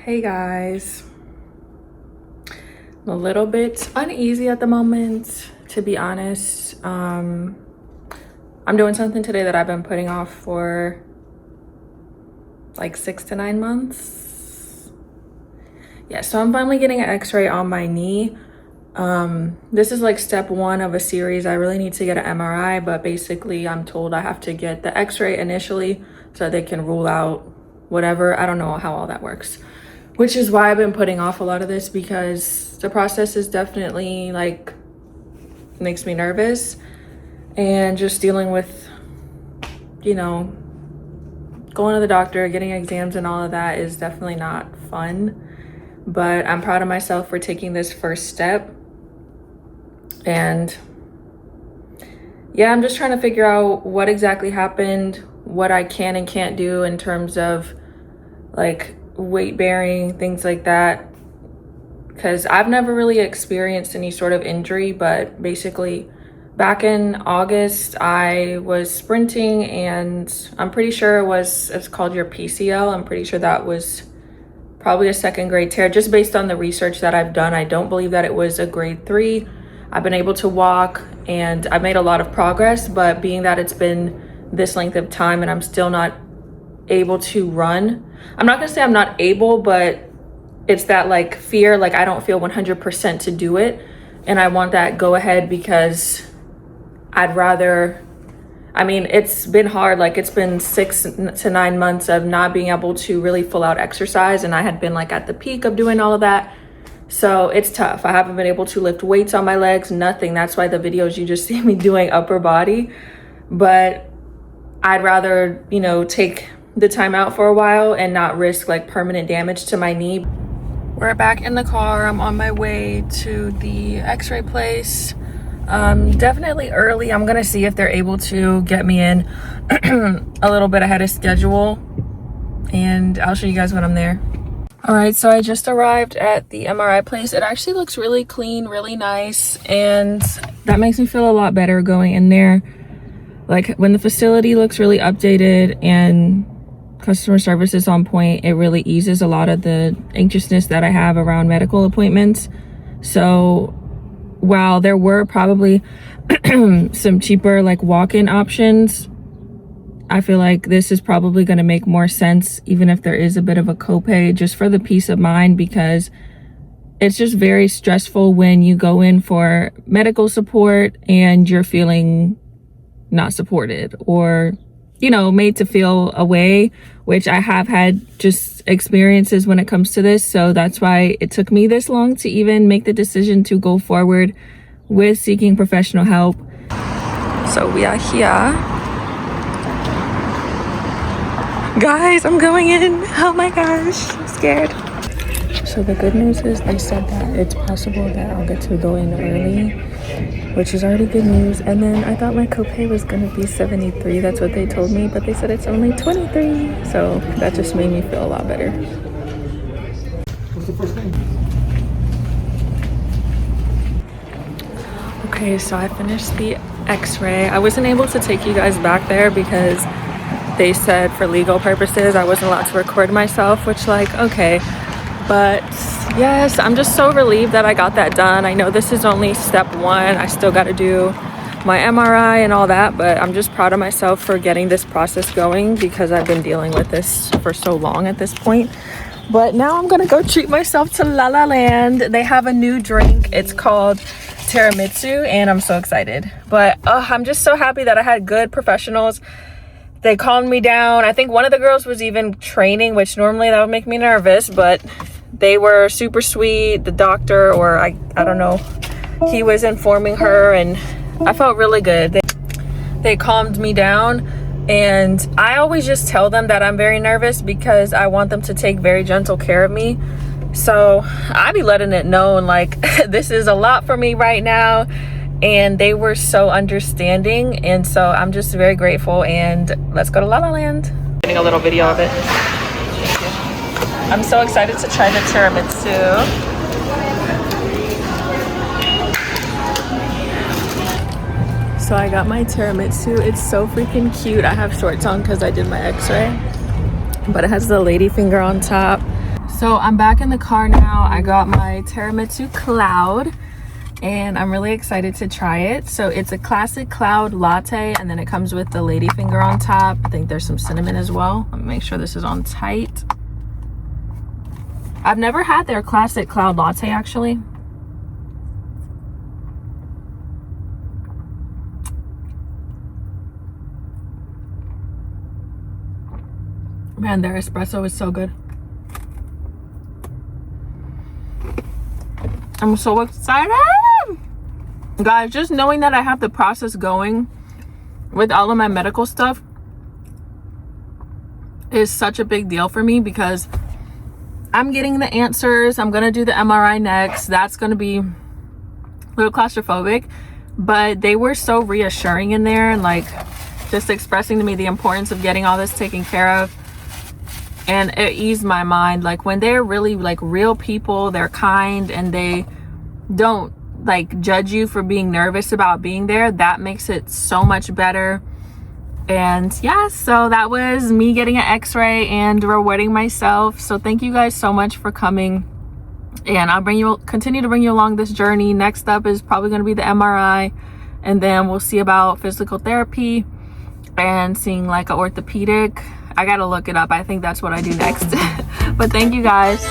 Hey guys, I'm a little bit uneasy at the moment, to be honest. I'm doing something today that I've been putting off for like 6 to 9 months. Yeah, so I'm finally getting an x-ray on my knee. This is like step 1 of a series. I really need to get an MRI, but basically I'm told I have to get the x-ray initially so they can rule out whatever. I don't know how all that works, which is why I've been putting off a lot of this, because the process is definitely like makes me nervous, and just dealing with, you know, going to the doctor, getting exams and all of that is definitely not fun. But I'm proud of myself for taking this first step. And yeah, I'm just trying to figure out what exactly happened, what I can and can't do in terms of like weight bearing, things like that, because I've never really experienced any sort of injury. But basically back in August I was sprinting, and I'm pretty sure it's called your PCL. I'm pretty sure that was probably a 2nd grade tear, just based on the research that I've done. I don't believe that it was a grade 3. I've been able to walk and I've made a lot of progress, but being that it's been this length of time and I'm still not able to run, I'm not gonna say I'm not able, but it's that like fear, like I don't feel 100% to do it, and I want that go ahead, because I'd rather, I mean, it's been hard. Like it's been 6 to 9 months of not being able to really full out exercise, and I had been like at the peak of doing all of that. So it's tough. I haven't been able to lift weights on my legs, nothing. That's why the videos you just see me doing upper body. But I'd rather, you know, take the time out for a while and not risk like permanent damage to my knee. We're back in the car. I'm on my way to the x-ray place. Definitely early. I'm gonna see if they're able to get me in a little bit ahead of schedule, and I'll show you guys when I'm there. All right, so I just arrived at the MRI place. It actually looks really clean, really nice, and that makes me feel a lot better going in there. Like when the facility looks really updated and customer service is on point, it really eases a lot of the anxiousness that I have around medical appointments. So while there were probably some cheaper like walk-in options, I feel like this is probably going to make more sense, even if there is a bit of a copay, just for the peace of mind, because it's just very stressful when you go in for medical support and you're feeling not supported, or, you know, made to feel away, which I have had just experiences when it comes to this. So that's why it took me this long to even make the decision to go forward with seeking professional help. So we are here. Guys, I'm going in. Oh my gosh, I'm scared. So the good news is they said that it's possible that I'll get to go in early, which is already good news. And then I thought my copay was gonna be $73. That's what they told me, but they said it's only $23. So that just made me feel a lot better. What's the first name? Okay, so I finished the x-ray. I wasn't able to take you guys back there because they said for legal purposes I wasn't allowed to record myself, which, like, okay. But yes, I'm just so relieved that I got that done. I know this is only step 1. I still got to do my MRI and all that, but I'm just proud of myself for getting this process going, because I've been dealing with this for so long at this point. But now I'm gonna go treat myself to La La Land. They have a new drink. It's called tiramisu, and I'm so excited. But I'm just so happy that I had good professionals. They calmed me down. I think one of the girls was even training, which normally that would make me nervous, but they were super sweet. The doctor, or I don't know, he was informing her, and I felt really good. They calmed me down, and I always just tell them that I'm very nervous because I want them to take very gentle care of me. So I be letting it known, like, this is a lot for me right now. And they were so understanding, and so I'm just very grateful. And let's go to La La Land. Getting a little video of it. I'm so excited to try the tiramisu. So I got my tiramisu. It's so freaking cute. I have shorts on because I did my x-ray, but it has the lady finger on top. So I'm back in the car now. I got my tiramisu cloud and I'm really excited to try it. So it's a classic cloud latte and then it comes with the ladyfinger on top. I think there's some cinnamon as well. Let me make sure this is on tight. I've never had their classic cloud latte actually. Man, their espresso is so good. I'm so excited. Guys, just knowing that I have the process going with all of my medical stuff is such a big deal for me because I'm getting the answers. I'm gonna do the MRI next. That's gonna be a little claustrophobic, but they were so reassuring in there and like just expressing to me the importance of getting all this taken care of. And it eased my mind. Like when they're really like real people, they're kind and they don't like judge you for being nervous about being there, that makes it so much better. And yeah, so that was me getting an x-ray and rewarding myself. So thank you guys so much for coming, and I'll continue to bring you along this journey. Next up is probably going to be the MRI, and then we'll see about physical therapy and seeing like an orthopedic. I gotta look it up. I think that's what I do next. But thank you guys.